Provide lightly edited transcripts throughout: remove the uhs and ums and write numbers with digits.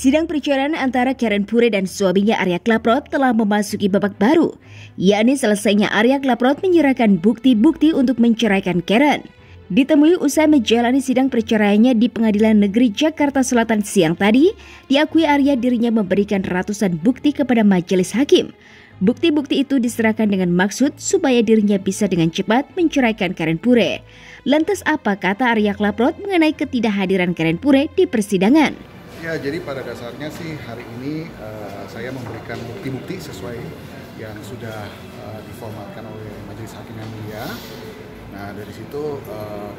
Sidang perceraian antara Karen Pure dan suaminya Arya Klaprot telah memasuki babak baru, yakni selesainya Arya Klaprot menyerahkan bukti-bukti untuk menceraikan Karen. Ditemui usai menjalani sidang perceraiannya di Pengadilan Negeri Jakarta Selatan siang tadi, diakui Arya dirinya memberikan ratusan bukti kepada majelis hakim. Bukti-bukti itu diserahkan dengan maksud supaya dirinya bisa dengan cepat menceraikan Karen Pure. Lantas apa kata Arya Klaprot mengenai ketidakhadiran Karen Pure di persidangan? Ya, jadi pada dasarnya sih hari ini saya memberikan bukti-bukti sesuai yang sudah diformalkan oleh Majelis Hakim yang Mulia. Nah, dari situ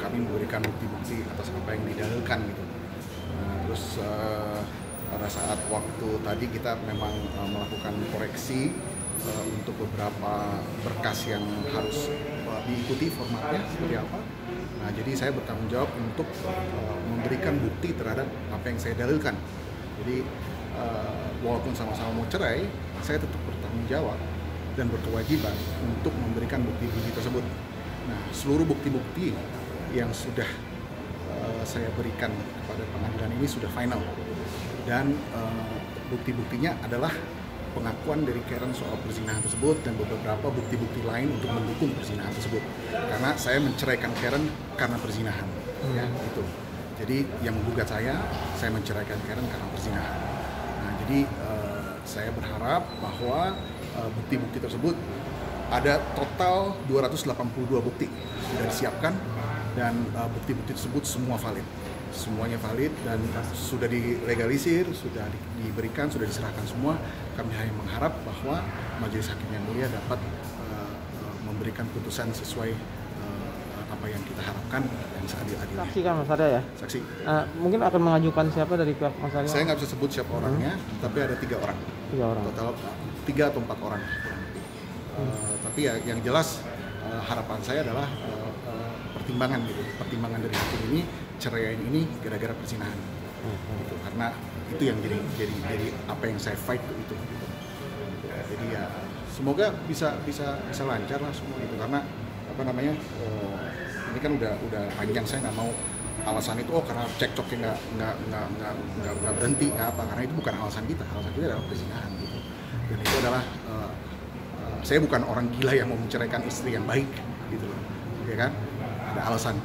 kami memberikan bukti-bukti atas apa yang didalilkan gitu. Nah, terus pada saat waktu tadi kita memang melakukan koreksi untuk beberapa berkas yang harus diikuti formatnya seperti apa. Nah, jadi saya bertanggung jawab untuk memberikan bukti terhadap apa yang saya dalilkan. Jadi walaupun sama-sama mau cerai, saya tetap bertanggung jawab dan berkewajiban untuk memberikan bukti-bukti tersebut. Nah, seluruh bukti-bukti yang sudah saya berikan kepada pengadilan ini sudah final. Dan bukti-buktinya adalah pengakuan dari Karen soal perzinahan tersebut dan beberapa bukti-bukti lain untuk mendukung perzinahan tersebut. Karena saya menceraikan Karen karena perzinahan, ya gitu. Jadi yang menggugat saya menceraikan Karen karena perzinahan. Nah, jadi saya berharap bahwa bukti-bukti tersebut ada total 282 bukti sudah disiapkan dan bukti-bukti tersebut semua valid. Semuanya valid dan sudah dilegalisir, sudah diberikan, sudah diserahkan semua. Kami hanya mengharap bahwa Majelis Hakim yang Mulia dapat memberikan putusan sesuai apa yang kita harapkan dan seadil-adilnya. Saksi kan Mas Arya ya? Saksi. Mungkin akan mengajukan siapa dari pihak Mas Arya? Saya nggak bisa sebut siapa orangnya, tapi ada 3 orang. 3 orang. Total 3 atau 4 orang. Tapi ya yang jelas harapan saya adalah pertimbangan gitu. Pertimbangan dari hakim ini ceraian ini gara-gara perzinahan. Gitu. Karena itu yang jadi apa yang saya fight itu. Gitu. Jadi ya semoga bisa lancar lah semua gitu karena apa namanya ini kan udah panjang, saya nggak mau alasan itu karena cekcoknya nggak berhenti nggak apa, karena itu bukan alasan kita adalah perzinahan gitu. Dan itu adalah saya bukan orang gila yang mau menceraikan istri yang baik gitu loh, ya kan, ada alasan.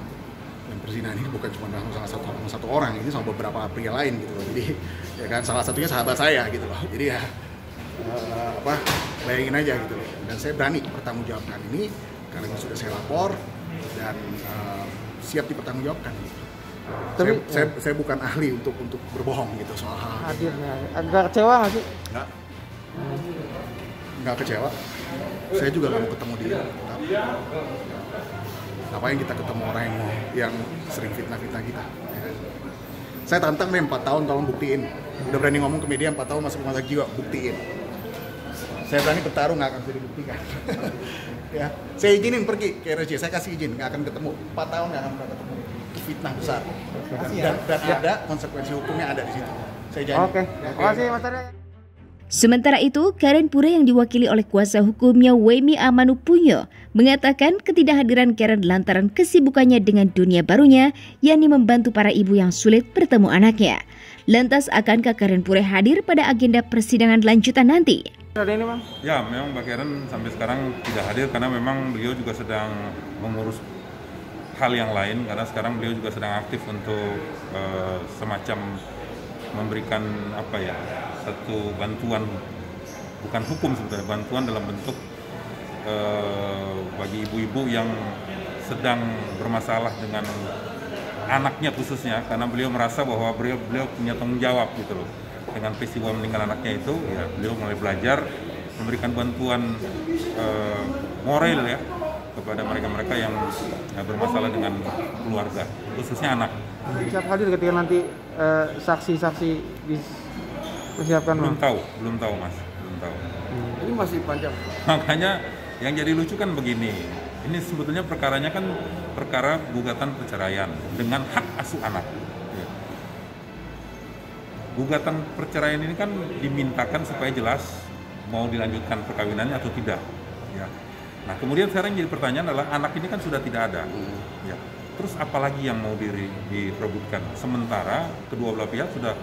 Dan perzinahan ini bukan cuma sama satu orang, ini sama beberapa pria lain gitu loh. Jadi ya kan salah satunya sahabat saya gitu loh. Jadi ya bayangin aja gitu loh. Dan saya berani bertanggungjawabkan ini karena ini sudah saya lapor dan siap dipertanggungjawabkan. Gitu. Tapi saya bukan ahli untuk berbohong gitu soal hal. Hadirnya agak kecewa nggak sih? Nggak kecewa. Saya juga nggak mau ketemu dia. Ngapain kita ketemu orang yang sering fitnah-fitnah kita? Ya. Saya tantang deh 4 tahun, tolong buktiin. Udah berani ngomong ke media 4 tahun masuk rumah sakit jiwa, buktiin. Saya berani bertarung, nggak akan bisa dibuktikan. Ya, saya izinin pergi ke RSJ, saya kasih izin, nggak akan ketemu. 4 tahun nggak akan pernah ketemu. Fitnah besar. Dan ada konsekuensi hukumnya ada di situ. Saya janji. Oke. Terima kasih Mas Arya. Sementara itu, Karen Pure yang diwakili oleh kuasa hukumnya Wemi Amanupunyo mengatakan ketidakhadiran Karen lantaran kesibukannya dengan dunia barunya, yakni membantu para ibu yang sulit bertemu anaknya. Lantas akankah Karen Pure hadir pada agenda persidangan lanjutan nanti? Ada ini Bang? Ya, memang Mbak Karen sampai sekarang tidak hadir karena memang beliau juga sedang mengurus hal yang lain, karena sekarang beliau juga sedang aktif untuk semacam memberikan satu bantuan, bukan hukum sebetulnya, bantuan dalam bentuk bagi ibu-ibu yang sedang bermasalah dengan anaknya khususnya, karena beliau merasa bahwa beliau punya tanggung jawab gitu loh dengan peristiwa meninggal anaknya itu. Ya, beliau mulai belajar memberikan bantuan moral ya kepada mereka-mereka yang bermasalah dengan keluarga, khususnya anak. Siap hadir ketika nanti saksi-saksi dipersiapkan? Belum tahu Mas, belum tahu. Ini masih panjang. Makanya yang jadi lucu kan begini, ini sebetulnya perkaranya kan perkara gugatan perceraian dengan hak asuh anak. Ya. Gugatan perceraian ini kan dimintakan supaya jelas mau dilanjutkan perkawinannya atau tidak. Ya. Nah, kemudian sekarang jadi pertanyaan adalah anak ini kan sudah tidak ada. Ya. Terus apalagi yang mau diperebutkan? Sementara kedua belah pihak sudah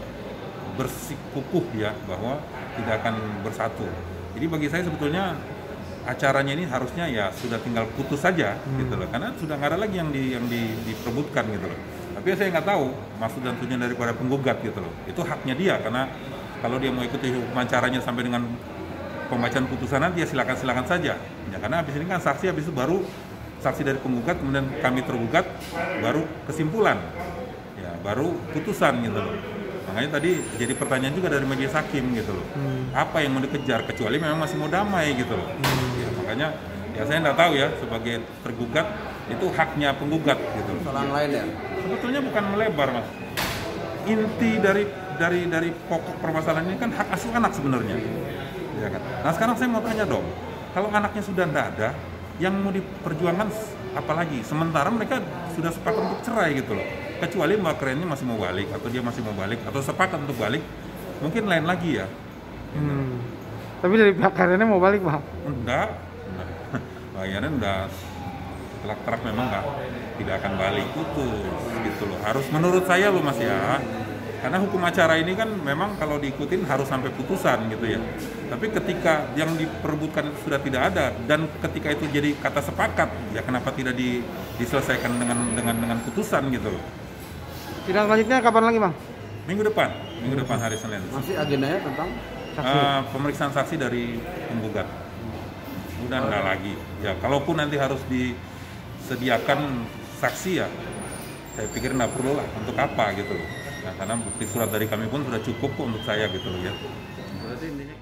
bersikukuh ya bahwa tidak akan bersatu. Jadi bagi saya sebetulnya acaranya ini harusnya ya sudah tinggal putus saja gitu loh, karena sudah nggak ada lagi yang diperebutkan gitu loh. Tapi saya nggak tahu maksud dan tujuan daripada penggugat gitu loh. Itu haknya dia, karena kalau dia mau ikuti hukum acaranya sampai dengan pembacaan putusan nanti ya silakan saja. Ya karena habis ini kan saksi, habis itu baru saksi dari penggugat, kemudian kami tergugat, baru kesimpulan, ya baru putusan gitu loh. Makanya tadi jadi pertanyaan juga dari majelis hakim gitu loh. Apa yang mau dikejar, kecuali memang masih mau damai gitu loh. Ya, makanya ya saya nggak tahu ya, sebagai tergugat itu haknya penggugat gitu. Kesalahan lain ya? Sebetulnya bukan melebar, Mas. Inti dari pokok permasalahan ini kan hak asuh anak sebenarnya. Ya kan? Nah sekarang saya mau tanya dong, kalau anaknya sudah tidak ada, yang mau diperjuangkan apalagi? Sementara mereka sudah sepakat untuk cerai gitu loh. Kecuali Mbak Kerennya masih mau balik, atau dia masih mau balik, atau sepakat untuk balik, mungkin lain lagi ya. Tapi dari pihak Kerennya mau balik, Bang? Enggak. Bayarannya udah telak-telak memang tidak akan balik, putus gitu loh. Harus menurut saya loh Mas ya. Karena hukum acara ini kan memang kalau diikutin harus sampai putusan gitu ya. Tapi ketika yang diperebutkan itu sudah tidak ada, dan ketika itu jadi kata sepakat, ya kenapa tidak diselesaikan dengan putusan gitu loh. Sidang selanjutnya kapan lagi, Bang? Minggu depan hari Senin. Masih agendanya tentang Pemeriksaan saksi dari penggugat. Udah enggak lagi. Ya kalaupun nanti harus disediakan saksi ya, saya pikir enggak perlu lah, untuk apa gitu loh. Nah, karena bukti surat dari kami pun sudah cukup kok untuk saya gitu loh ya. berarti intinya